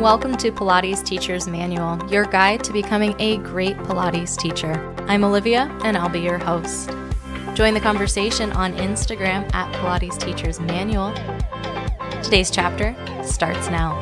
Welcome to Pilates Teacher's Manual, your guide to becoming a great Pilates teacher. I'm Olivia, and I'll be your host. Join the conversation on Instagram at Pilates Teacher's Manual. Today's chapter starts now.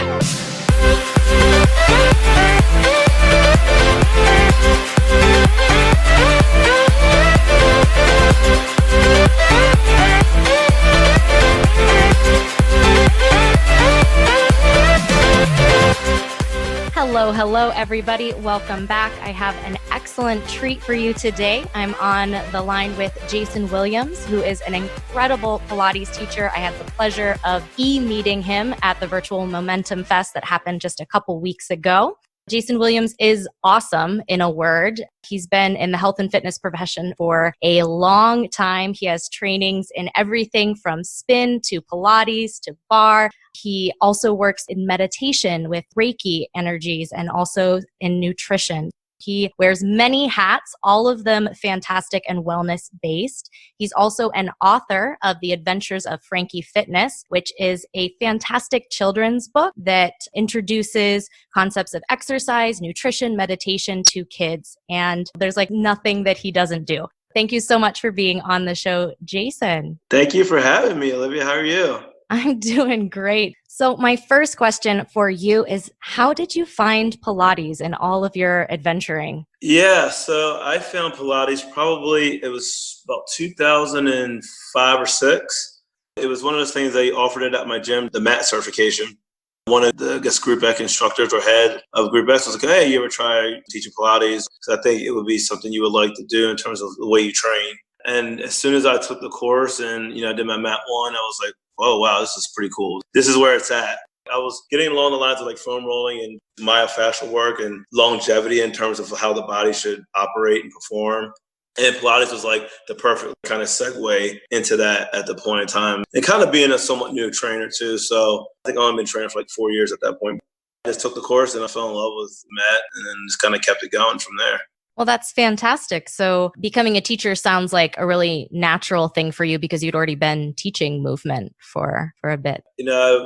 Hello, everybody. Welcome back. I have an excellent treat for you today. I'm on the line with Jason Williams, who is an incredible Pilates teacher. I had the pleasure of meeting him at the virtual Momentum Fest that happened just a couple weeks ago. Jason Williams is awesome, in a word. He's been in the health and fitness profession for a long time. He has trainings in everything from spin to Pilates to bar. He also works in meditation with Reiki energies and also in nutrition. He wears many hats, all of them fantastic and wellness-based. He's also an author of The Adventures of Frankie Fitness, which is a fantastic children's book that introduces concepts of exercise, nutrition, meditation to kids. And there's nothing that he doesn't do. Thank you so much for being on the show, Jason. Thank you for having me, Olivia. How are you? I'm doing great. So my first question for you is, how did you find Pilates in all of your adventuring? Yeah, so I found Pilates it was about 2005 or 6. It was one of those things they offered it at my gym, the mat certification. One of the group X instructors or head of group X was like, hey, you ever try teaching Pilates? So I think it would be something you would like to do in terms of the way you train. And as soon as I took the course and, I did my mat 1, I was like, oh, wow, this is pretty cool. This is where it's at. I was getting along the lines of foam rolling and myofascial work and longevity in terms of how the body should operate and perform. And Pilates was the perfect kind of segue into that at the point in time. And kind of being a somewhat new trainer too. So I think I've only been training for 4 years at that point. I just took the course and I fell in love with Matt and then just kind of kept it going from there. Well, that's fantastic. So becoming a teacher sounds like a really natural thing for you because you'd already been teaching movement for a bit.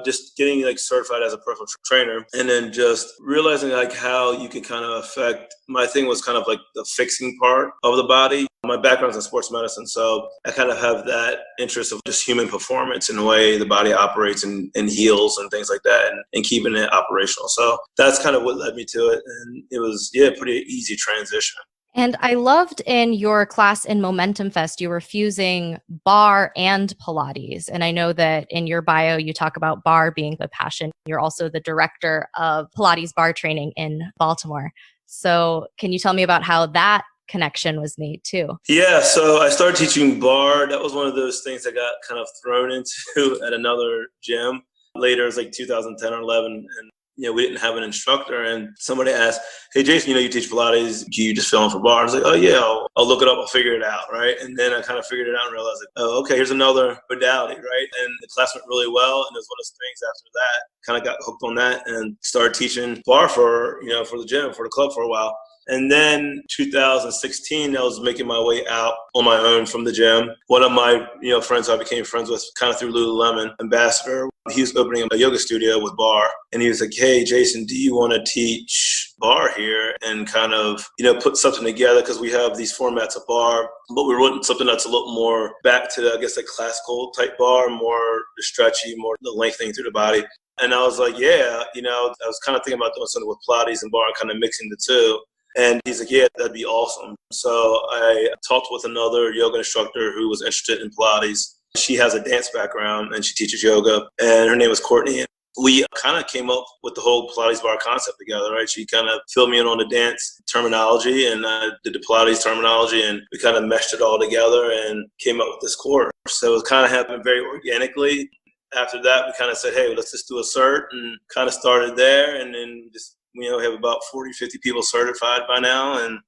Just getting certified as a personal trainer and then just realizing how you can kind of affect. My thing was kind of the fixing part of the body. My background's in sports medicine, so I kind of have that interest of just human performance and the way the body operates and heals and things like that and keeping it operational. So that's kind of what led me to it. And it was, pretty easy transition. And I loved in your class in Momentum Fest, you were fusing bar and Pilates. And I know that in your bio, you talk about bar being the passion. You're also the director of Pilates bar training in Baltimore. So can you tell me about how that connection was made too? Yeah, so I started teaching bar. That was one of those things that got kind of thrown into at another gym. Later, it was 2010 or 11. And we didn't have an instructor, and somebody asked, hey, Jason, you teach Pilates. Do you just fill in for bar? I was like, oh, yeah, I'll look it up. I'll figure it out, right? And then I kind of figured it out and realized, oh, okay, here's another modality, right? And the class went really well, and it was one of those things after that, kind of got hooked on that and started teaching bar for the gym, for the club for a while. And then 2016, I was making my way out on my own from the gym. One of my friends I became friends with kind of through Lululemon, Ambassador, he was opening a yoga studio with bar. And he was like, hey, Jason, do you want to teach bar here and kind of, put something together? Because we have these formats of bar, but we want something that's a little more back to, classical type bar, more stretchy, more the lengthening through the body. And I was like, yeah, I was kind of thinking about doing something with Pilates and bar, kind of mixing the two. And he's like, yeah, that'd be awesome. So I talked with another yoga instructor who was interested in Pilates. She has a dance background and she teaches yoga, and her name was Courtney. And we kind of came up with the whole Pilates bar concept together, right? She kind of filled me in on the dance terminology and I did the Pilates terminology, and we kind of meshed it all together and came up with this course. So it kind of happened very organically. After that, we kind of said, hey, let's just do a cert, and kind of started there. And then just, we have about 40, 50 people certified by now. And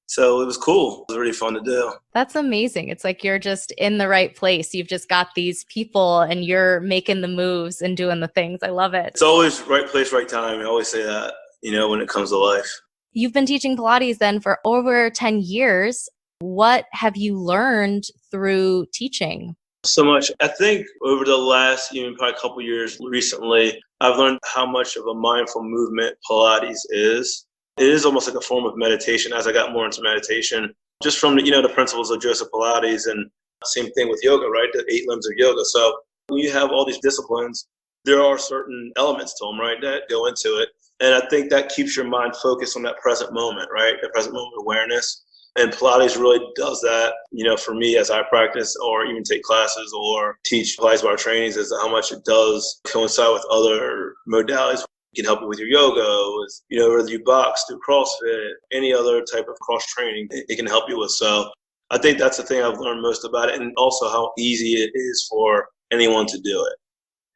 so it was cool. It was really fun to do. That's amazing. It's like you're just in the right place. You've just got these people and you're making the moves and doing the things. I love it. It's always right place, right time. I always say that, when it comes to life. You've been teaching Pilates then for over 10 years. What have you learned through teaching? So much. I think over the last, probably a couple of years recently, I've learned how much of a mindful movement Pilates is. It is almost like a form of meditation as I got more into meditation, just from the principles of Joseph Pilates, and same thing with yoga, right? The 8 limbs of yoga. So when you have all these disciplines, there are certain elements to them, right, that go into it. And I think that keeps your mind focused on that present moment, right? The present moment awareness. And Pilates really does that, for me as I practice or even take classes or teach Pilates bar trainings, is how much it does coincide with other modalities. It can help you with your yoga, with, whether you box, do CrossFit, any other type of cross training, it can help you with. So I think that's the thing I've learned most about it, and also how easy it is for anyone to do it.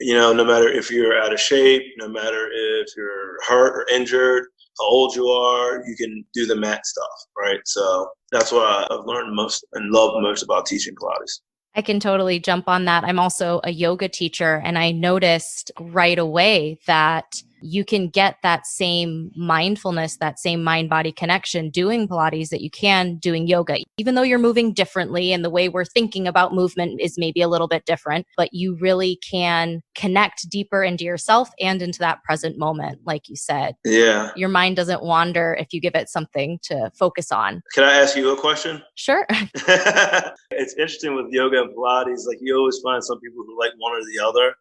No matter if you're out of shape, no matter if you're hurt or injured, how old you are, you can do the mat stuff, right? So that's what I've learned most and loved most about teaching Pilates. I can totally jump on that. I'm also a yoga teacher, and I noticed right away that you can get that same mindfulness, that same mind-body connection doing Pilates that you can doing yoga, even though you're moving differently and the way we're thinking about movement is maybe a little bit different, but you really can connect deeper into yourself and into that present moment, like you said. Yeah. Your mind doesn't wander if you give it something to focus on. Can I ask you a question? Sure. It's interesting with yoga and Pilates, like you always find some people who like one or the other,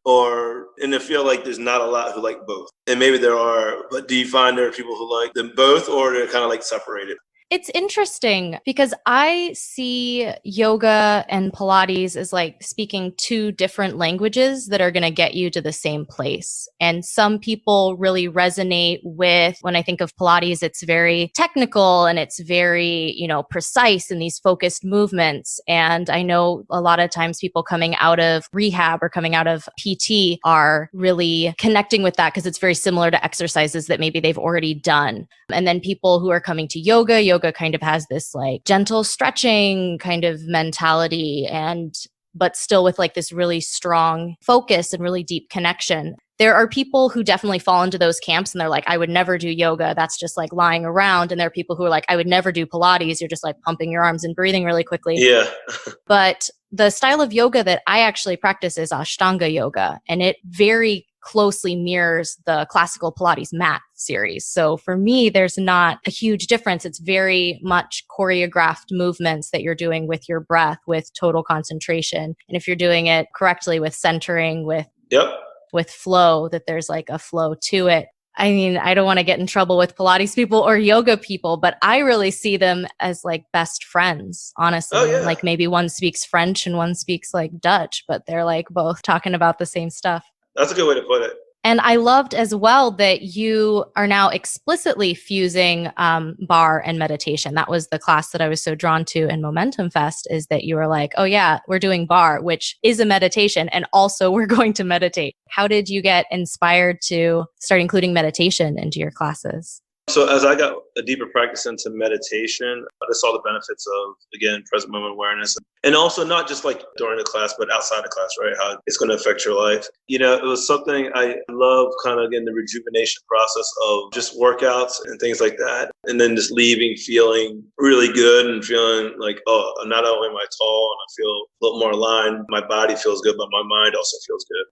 and I feel like there's not a lot who like both. And maybe there are, but do you find there are people who like them both, or they're kind of like separated? It's interesting because I see yoga and Pilates as like speaking 2 different languages that are going to get you to the same place. And some people really resonate with, when I think of Pilates, it's very technical and it's very, precise in these focused movements. And I know a lot of times people coming out of rehab or coming out of PT are really connecting with that because it's very similar to exercises that maybe they've already done. And then people who are coming to yoga kind of has this like gentle stretching kind of mentality, but still with like this really strong focus and really deep connection. There are people who definitely fall into those camps and they're like, I would never do yoga. That's just like lying around. And there are people who are like, I would never do Pilates. You're just like pumping your arms and breathing really quickly. Yeah. But the style of yoga that I actually practice is Ashtanga yoga, and it very closely mirrors the classical Pilates mat series. So for me, there's not a huge difference. It's very much choreographed movements that you're doing with your breath, with total concentration. And if you're doing it correctly with centering, with flow, that there's like a flow to it. I mean, I don't want to get in trouble with Pilates people or yoga people, but I really see them as like best friends, honestly. Oh, yeah. Like maybe one speaks French and one speaks like Dutch, but they're like both talking about the same stuff. That's a good way to put it. And I loved as well that you are now explicitly fusing bar and meditation. That was the class that I was so drawn to in Momentum Fest, is that you were like, oh yeah, we're doing bar, which is a meditation, and also we're going to meditate. How did you get inspired to start including meditation into your classes? So as I got a deeper practice into meditation, I saw the benefits of, again, present moment awareness. And also not just like during the class, but outside the class, right? How it's going to affect your life. It was something I love, kind of, again, the rejuvenation process of just workouts and things like that. And then just leaving feeling really good and feeling like, oh, not only am I tall and I feel a little more aligned, my body feels good, but my mind also feels good.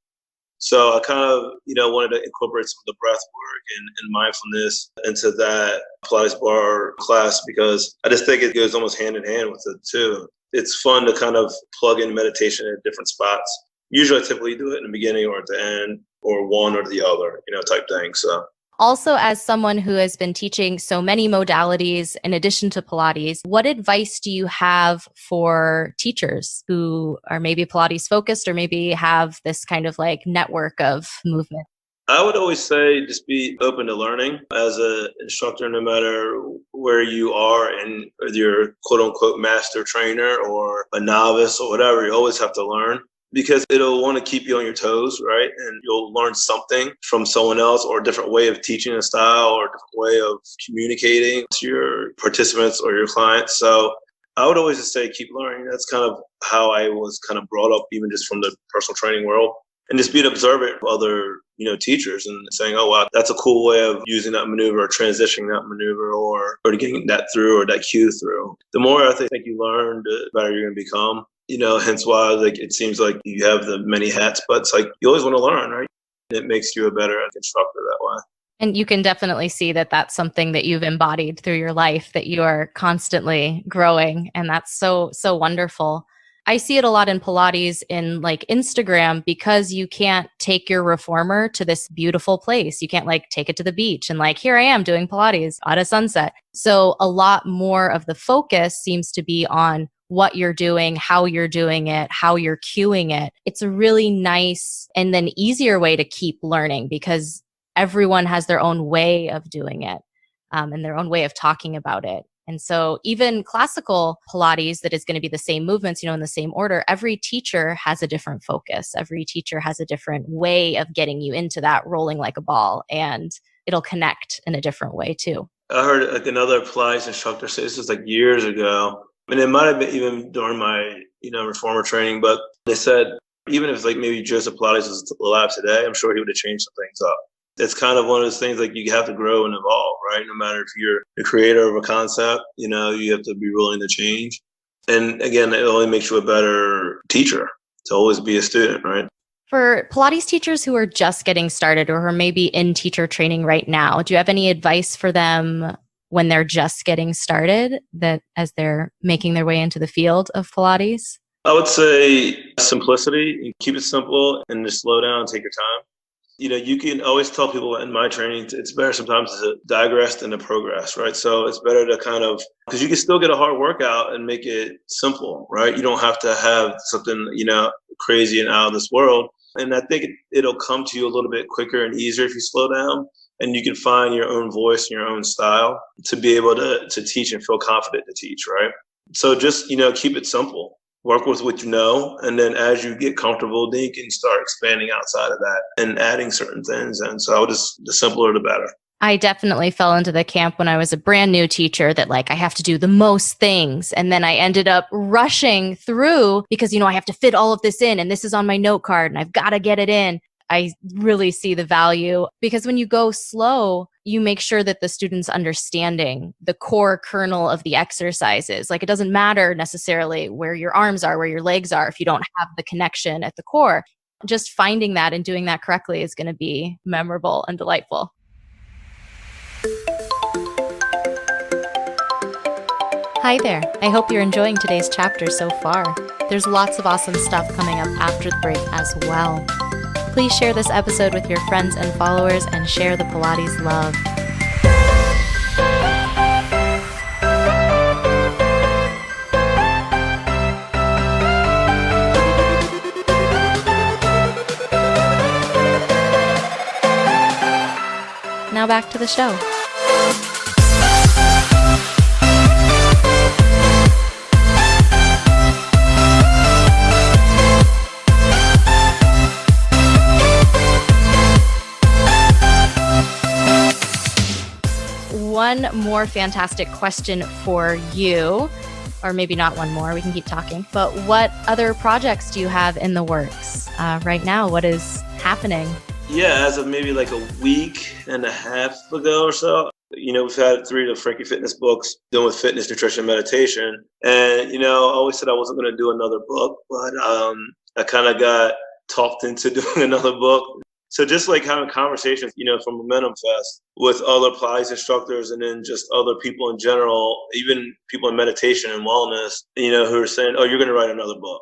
So I kind of, wanted to incorporate some of the breath work and mindfulness into that Pilates bar class, because I just think it goes almost hand in hand with it too. It's fun to kind of plug in meditation at different spots. Usually I typically do it in the beginning or at the end, or one or the other, type thing. So. Also, as someone who has been teaching so many modalities in addition to Pilates, what advice do you have for teachers who are maybe Pilates focused or maybe have this kind of like network of movement? I would always say just be open to learning as an instructor, no matter where you are, and whether you're quote unquote master trainer or a novice or whatever, you always have to learn. Because it'll want to keep you on your toes, right? And you'll learn something from someone else, or a different way of teaching a style, or a different way of communicating to your participants or your clients. So I would always just say keep learning. That's kind of how I was kind of brought up, even just from the personal training world. And just being observant of other, teachers and saying, oh, wow, that's a cool way of using that maneuver or transitioning that maneuver or getting that through or that cue through. The more I think you learn, the better you're going to become. Hence why it seems like you have the many hats, but it's like you always want to learn, right? It makes you a better instructor that way. And you can definitely see that that's something that you've embodied through your life, that you are constantly growing. And that's so, so wonderful. I see it a lot in Pilates in like Instagram, because you can't take your reformer to this beautiful place. You can't like take it to the beach and like, here I am doing Pilates at a sunset. So a lot more of the focus seems to be on what you're doing, how you're doing it, how you're cueing it. It's a really nice and then easier way to keep learning, because everyone has their own way of doing it, and their own way of talking about it. And so even classical Pilates, that is going to be the same movements, in the same order, every teacher has a different focus. Every teacher has a different way of getting you into that rolling like a ball, and it'll connect in a different way too. I heard like another Pilates instructor say, this was like years ago, and it might have been even during my, reformer training, but they said, even if like maybe Joseph Pilates was alive today, I'm sure he would have changed some things up. It's kind of one of those things like you have to grow and evolve, right? No matter if you're the creator of a concept, you have to be willing to change. And again, it only makes you a better teacher to always be a student, right? For Pilates teachers who are just getting started or who are maybe in teacher training right now, do you have any advice for them when they're just getting started, that as they're making their way into the field of Pilates? I would say simplicity. Keep it simple and just slow down and take your time. You can always tell people in my training, it's better sometimes to digress than to progress, right? So it's better to because you can still get a hard workout and make it simple, right? You don't have to have something, crazy and out of this world. And I think it'll come to you a little bit quicker and easier if you slow down, and you can find your own voice and your own style to be able to teach and feel confident to teach, right? So just, keep it simple. Work with what you know, and then as you get comfortable, then you can start expanding outside of that and adding certain things. And so the simpler, the better. I definitely fell into the camp when I was a brand new teacher that like I have to do the most things. And then I ended up rushing through because, I have to fit all of this in, and this is on my note card and I've got to get it in. I really see the value, because when you go slow, you make sure that the student's understanding the core kernel of the exercises. Like it doesn't matter necessarily where your arms are, where your legs are, if you don't have the connection at the core. Just finding that and doing that correctly is going to be memorable and delightful. Hi there. I hope you're enjoying today's chapter so far. There's lots of awesome stuff coming up after the break as well. Please share this episode with your friends and followers and share the Pilates love. Now back to the show. One more fantastic question for you, or maybe not one more, we can keep talking, but what other projects do you have in the works right now? What is happening? Yeah, as of maybe like a week and a half ago or so, we've had 3 of the Frankie Fitness books dealing with fitness, nutrition, meditation. And, I always said I wasn't going to do another book, but I kind of got talked into doing another book. So just like having conversations, from Momentum Fest with other Pilates instructors, and then just other people in general, even people in meditation and wellness, who are saying, oh, you're going to write another book.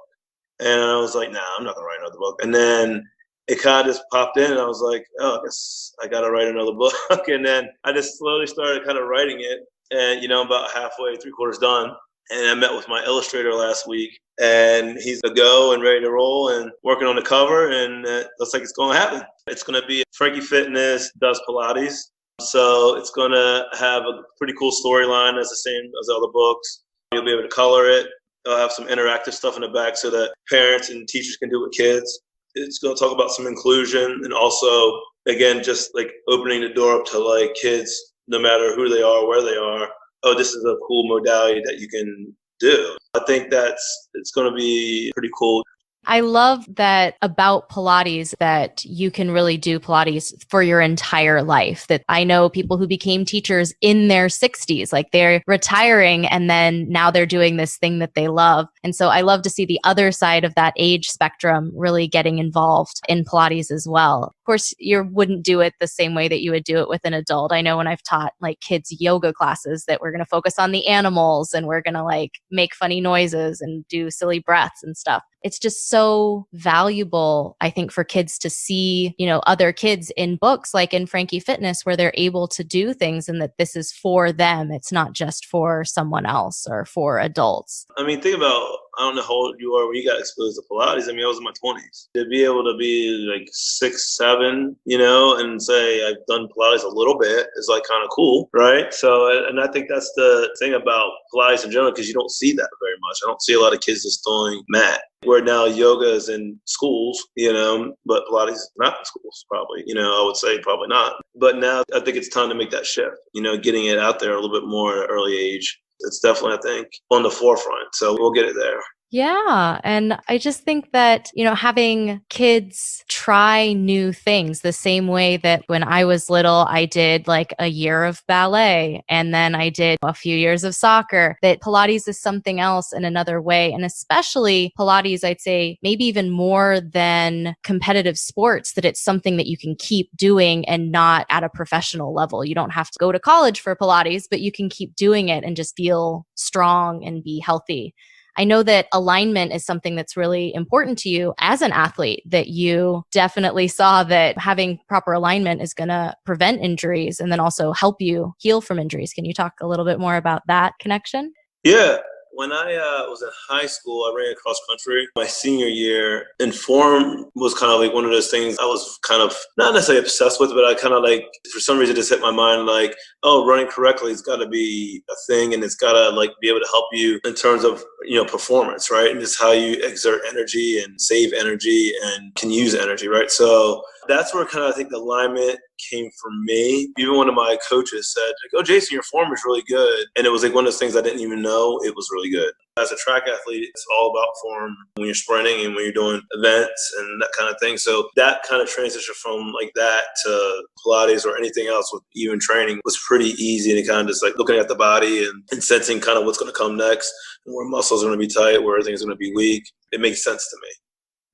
And I was like, nah, I'm not going to write another book. And then it kind of just popped in, and I was like, oh, I guess I got to write another book. And then I just slowly started kind of writing it. And, about halfway, 3/4 done. And I met with my illustrator last week, and he's a go and ready to roll and working on the cover, and it looks like it's going to happen. It's going to be Frankie Fitness does Pilates. So it's going to have a pretty cool storyline as the same as the other books. You'll be able to color it. It'll have some interactive stuff in the back so that parents and teachers can do it with kids. It's going to talk about some inclusion, and also, again, just like opening the door up to like kids, no matter who they are, where they are. Oh, this is a cool modality that you can do. I think it's going to be pretty cool. I love that about Pilates, that you can really do Pilates for your entire life. That I know people who became teachers in their 60s, like they're retiring and then now they're doing this thing that they love. And so I love to see the other side of that age spectrum really getting involved in Pilates as well. Of course, you wouldn't do it the same way that you would do it with an adult. I know when I've taught like kids yoga classes that we're going to focus on the animals and we're going to like make funny noises and do silly breaths and stuff. It's just so valuable, I think, for kids to see, other kids in books like in Frankie Fitness where they're able to do things and that this is for them. It's not just for someone else or for adults. I mean, think about, I don't know how old you are when you got exposed to Pilates. I mean, I was in my 20s. To be able to be like 6, 7, and say I've done Pilates a little bit is like kind of cool, right? So, and I think that's the thing about Pilates in general, because you don't see that very much. I don't see a lot of kids just doing mat. Where now yoga is in schools, but Pilates is not in schools, probably, I would say probably not. But now I think it's time to make that shift, getting it out there a little bit more at an early age. It's definitely, I think, on the forefront. So we'll get it there. Yeah. And I just think that, having kids try new things the same way that when I was little, I did like a year of ballet and then I did a few years of soccer, that Pilates is something else in another way. And especially Pilates, I'd say maybe even more than competitive sports, that it's something that you can keep doing and not at a professional level. You don't have to go to college for Pilates, but you can keep doing it and just feel strong and be healthy. I know that alignment is something that's really important to you as an athlete, that you definitely saw that having proper alignment is going to prevent injuries and then also help you heal from injuries. Can you talk a little bit more about that connection? Yeah. When I was in high school, I ran cross country my senior year, and form was kind of like one of those things I was kind of not necessarily obsessed with, but I kind of like, for some reason, just hit my mind like, oh, running correctly, it's got to be a thing, and it's got to like be able to help you in terms of, performance, right? And just how you exert energy and save energy and can use energy, right? So that's where kind of I think the alignment came from me. Even one of my coaches said, like, oh, Jason, your form is really good. And it was like one of those things I didn't even know it was really good. As a track athlete, it's all about form when you're sprinting and when you're doing events and that kind of thing. So that kind of transition from like that to Pilates or anything else with even training was pretty easy, and kind of just like looking at the body and sensing kind of what's going to come next and where muscles are going to be tight, where everything's going to be weak. It makes sense to me.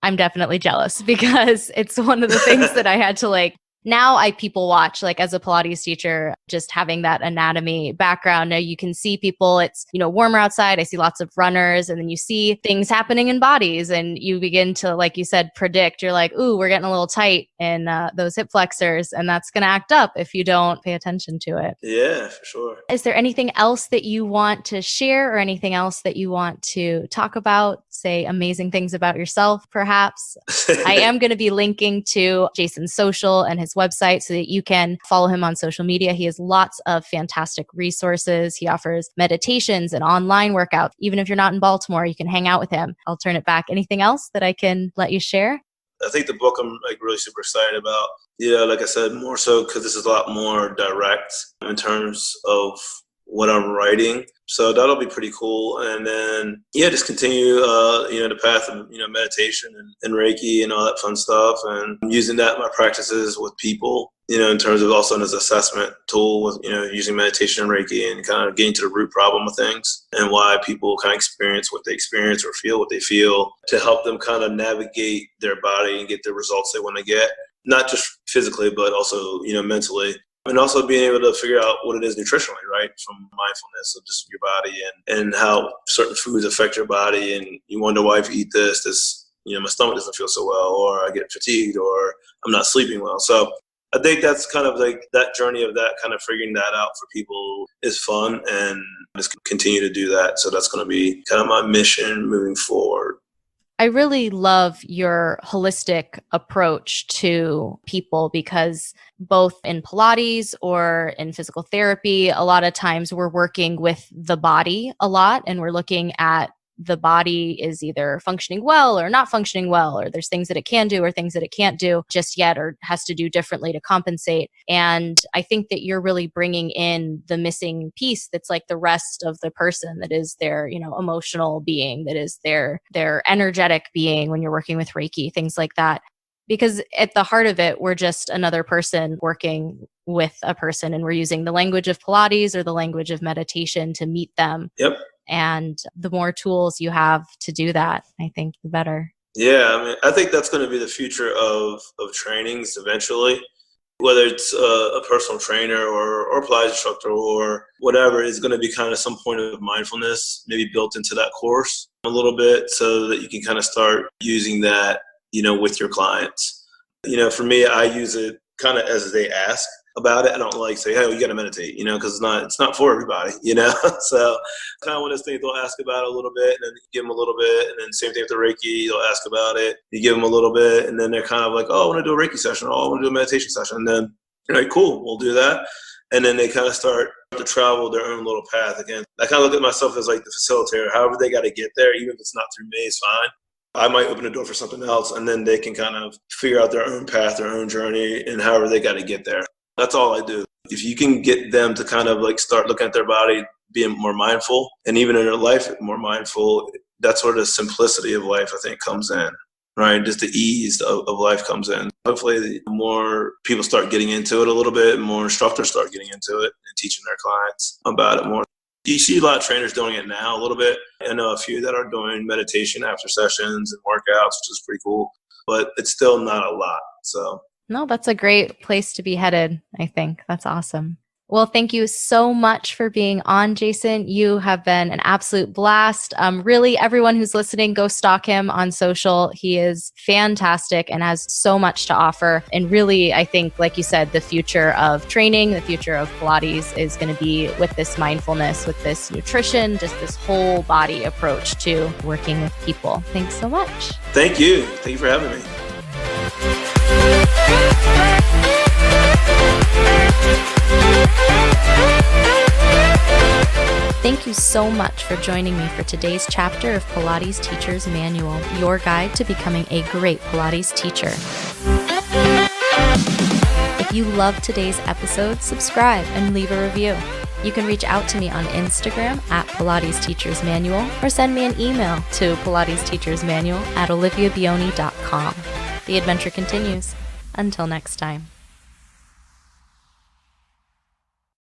I'm definitely jealous because it's one of the things that I had to like. Now I people watch, like as a Pilates teacher, just having that anatomy background. Now you can see people, it's, warmer outside. I see lots of runners, and then you see things happening in bodies and you begin to, like you said, predict. You're like, ooh, we're getting a little tight in those hip flexors, and that's going to act up if you don't pay attention to it. Yeah, for sure. Is there anything else that you want to share or anything else that you want to talk about? Say amazing things about yourself, perhaps. I am going to be linking to Jason's social and his website so that you can follow him on social media. He has lots of fantastic resources. He offers meditations and online workouts. Even if you're not in Baltimore, you can hang out with him. I'll turn it back. Anything else that I can let you share? I think the book I'm like really super excited about. Yeah, like I said, more so because this is a lot more direct in terms of what I'm writing. So that'll be pretty cool. And then, just continue, the path of, meditation and Reiki and all that fun stuff, and using that in my practices with people, in terms of also as an assessment tool with, using meditation and Reiki and kind of getting to the root problem of things and why people kind of experience what they experience or feel what they feel, to help them kind of navigate their body and get the results they want to get, not just physically, but also, mentally. And also being able to figure out what it is nutritionally, right? From mindfulness of just your body and how certain foods affect your body. And you wonder why if you eat this, my stomach doesn't feel so well, or I get fatigued, or I'm not sleeping well. So I think that's kind of like that journey of that kind of figuring that out for people is fun, and just continue to do that. So that's going to be kind of my mission moving forward. I really love your holistic approach to people, because both in Pilates or in physical therapy, a lot of times we're working with the body a lot, and we're looking at the body is either functioning well or not functioning well, or there's things that it can do or things that it can't do just yet or has to do differently to compensate. And I think that you're really bringing in the missing piece that's like the rest of the person, that is their, emotional being, that is their energetic being when you're working with Reiki, things like that. Because at the heart of it, we're just another person working with a person, and we're using the language of Pilates or the language of meditation to meet them. Yep. And the more tools you have to do that, I think the better. Yeah, I think that's going to be the future of trainings eventually. Whether it's a personal trainer or Pilates instructor or whatever, is going to be kind of some point of mindfulness maybe built into that course a little bit, so that you can kind of start using that, with your clients. For me, I use it kind of as they ask about it. I don't like say, hey, you got to meditate, because it's not for everybody, So kind of one of those things they'll ask about a little bit, and then you give them a little bit, and then same thing with the Reiki, they'll ask about it, you give them a little bit, and then they're kind of like, oh, I want to do a Reiki session, or oh, I want to do a meditation session, and then you're like, cool, we'll do that. And then they kind of start to travel their own little path. Again, I kind of look at myself as like the facilitator. However they got to get there, even if it's not through me, it's fine. I might open a door for something else, and then they can kind of figure out their own path, their own journey, and however they got to get there. That's all I do. If you can get them to kind of like start looking at their body, being more mindful, and even in their life more mindful, that's where the simplicity of life, I think, comes in, right? Just the ease of life comes in. Hopefully, the more people start getting into it a little bit, more instructors start getting into it and teaching their clients about it more. You see a lot of trainers doing it now a little bit. I know a few that are doing meditation after sessions and workouts, which is pretty cool, but it's still not a lot. So no, that's a great place to be headed, I think. That's awesome. Well, thank you so much for being on, Jason. You have been an absolute blast. Really, everyone who's listening, go stalk him on social. He is fantastic and has so much to offer. And really, I think, like you said, the future of training, the future of Pilates is going to be with this mindfulness, with this nutrition, just this whole body approach to working with people. Thanks so much. Thank you. Thank you for having me. Thank you so much for joining me for today's chapter of Pilates Teacher's Manual, your guide to becoming a great Pilates teacher. If you loved today's episode, subscribe and leave a review. You can reach out to me on Instagram at Pilates Teacher's Manual, or send me an email to pilatesteachersmanual@oliviabioni.com. The adventure continues. Until next time.